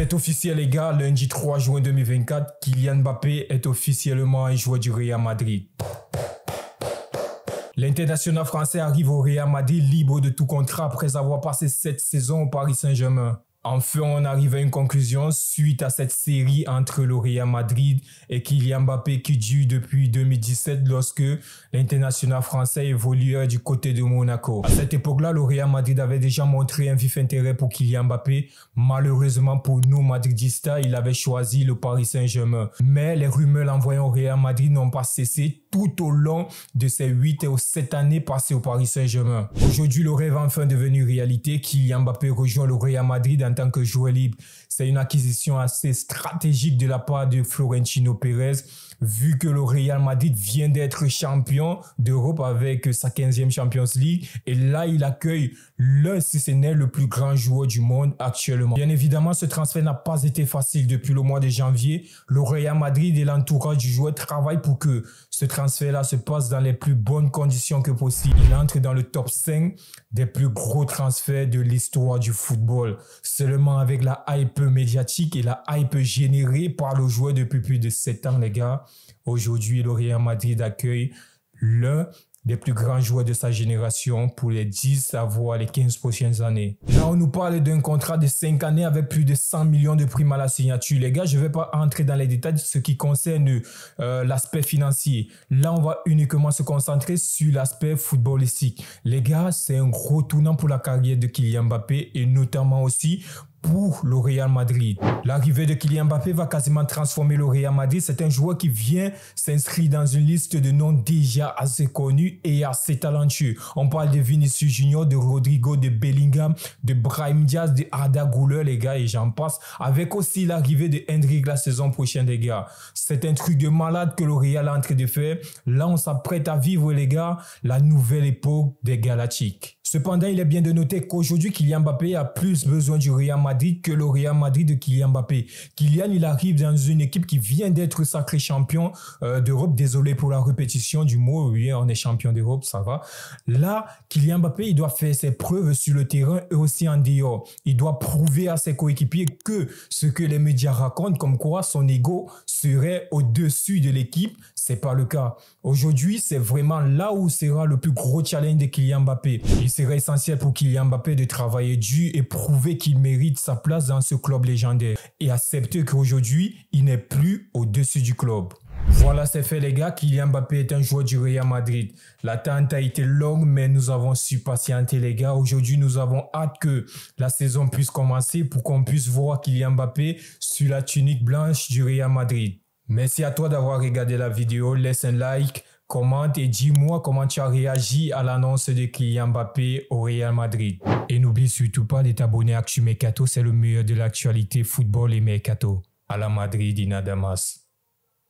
C'est officiel les gars, lundi 3 juin 2024, Kylian Mbappé est officiellement un joueur du Real Madrid. L'international français arrive au Real Madrid libre de tout contrat après avoir passé 7 saisons au Paris Saint-Germain. Enfin, on arrive à une conclusion suite à cette série entre le Real Madrid et Kylian Mbappé qui dure depuis 2017 lorsque l'international français évoluait du côté de Monaco. À cette époque-là, le Real Madrid avait déjà montré un vif intérêt pour Kylian Mbappé. Malheureusement pour nous madridistas, il avait choisi le Paris Saint-Germain. Mais les rumeurs l'envoyant au Real Madrid n'ont pas cessé tout au long de ces 8 ou 7 années passées au Paris Saint-Germain. Aujourd'hui, le rêve est enfin devenu réalité. Kylian Mbappé rejoint le Real Madrid en tant que joueur libre. C'est une acquisition assez stratégique de la part de Florentino Pérez, vu que le Real Madrid vient d'être champion d'Europe avec sa 15e Champions League. Et là, il accueille l'un, si ce n'est le plus grand joueur du monde actuellement. Bien évidemment, ce transfert n'a pas été facile depuis le mois de janvier. Le Real Madrid et l'entourage du joueur travaillent pour que ce transfert-là se passe dans les plus bonnes conditions que possible. Il entre dans le top 5 des plus gros transferts de l'histoire du football. Seulement avec la hype médiatique et la hype générée par le joueur depuis plus de 7 ans, les gars. Aujourd'hui, le Real Madrid accueille l'un des plus grands joueurs de sa génération pour les 10 voire les 15 prochaines années. Là, on nous parle d'un contrat de 5 années avec plus de 100 millions de primes à la signature. Les gars, je ne vais pas entrer dans les détails de ce qui concerne l'aspect financier. Là, on va uniquement se concentrer sur l'aspect footballistique. Les gars, c'est un gros tournant pour la carrière de Kylian Mbappé et notamment aussi pour le Real Madrid. L'arrivée de Kylian Mbappé va quasiment transformer le Real Madrid. C'est un joueur qui vient s'inscrire dans une liste de noms déjà assez connus et assez talentueux. On parle de Vinicius Junior, de Rodrigo, de Bellingham, de Brahim Diaz, de Arda Güler, les gars, et j'en passe. Avec aussi l'arrivée de Endrick la saison prochaine, les gars. C'est un truc de malade que le Real est en train de faire. Là, on s'apprête à vivre, les gars, la nouvelle époque des Galactiques. Cependant, il est bien de noter qu'aujourd'hui, Kylian Mbappé a plus besoin du Real Madrid que le Real Madrid de Kylian Mbappé. Kylian, il arrive dans une équipe qui vient d'être sacré champion d'Europe. Désolé pour la répétition du mot. Oui, on est champion d'Europe, ça va. Là, Kylian Mbappé, il doit faire ses preuves sur le terrain et aussi en dehors. Il doit prouver à ses coéquipiers que ce que les médias racontent, comme quoi son ego serait au-dessus de l'équipe, c'est pas le cas. Aujourd'hui, c'est vraiment là où sera le plus gros challenge de Kylian Mbappé. Il serait essentiel pour Kylian Mbappé de travailler dur et prouver qu'il mérite sa place dans ce club légendaire et accepter qu'aujourd'hui, il n'est plus au-dessus du club. Voilà, c'est fait les gars, Kylian Mbappé est un joueur du Real Madrid. L'attente a été longue, mais nous avons su patienter les gars. Aujourd'hui, nous avons hâte que la saison puisse commencer pour qu'on puisse voir Kylian Mbappé sur la tunique blanche du Real Madrid. Merci à toi d'avoir regardé la vidéo, laisse un like, commente et dis-moi comment tu as réagi à l'annonce de Kylian Mbappé au Real Madrid. Et n'oublie surtout pas de t'abonner à Actu Mercato, c'est le meilleur de l'actualité football et mercato. À la Madrid, Inadamas.